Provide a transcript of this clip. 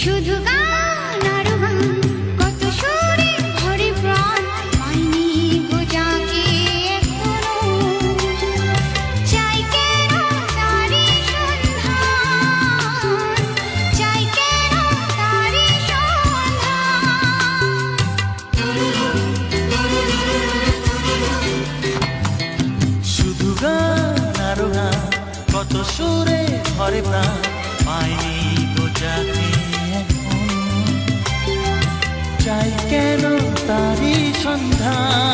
শুধু গান আর গান, কত সুরে ভরে প্রাণ, পাইনি গো যাকে এখনো। চাই কেন তারি সন্ধান, চাই কেন তারি সন্ধান। শুধু গান আর গান, কত সুরে ভরে প্রাণ, পাইনি গো যাকে এখনো। চাই কেন তারি সন্ধান।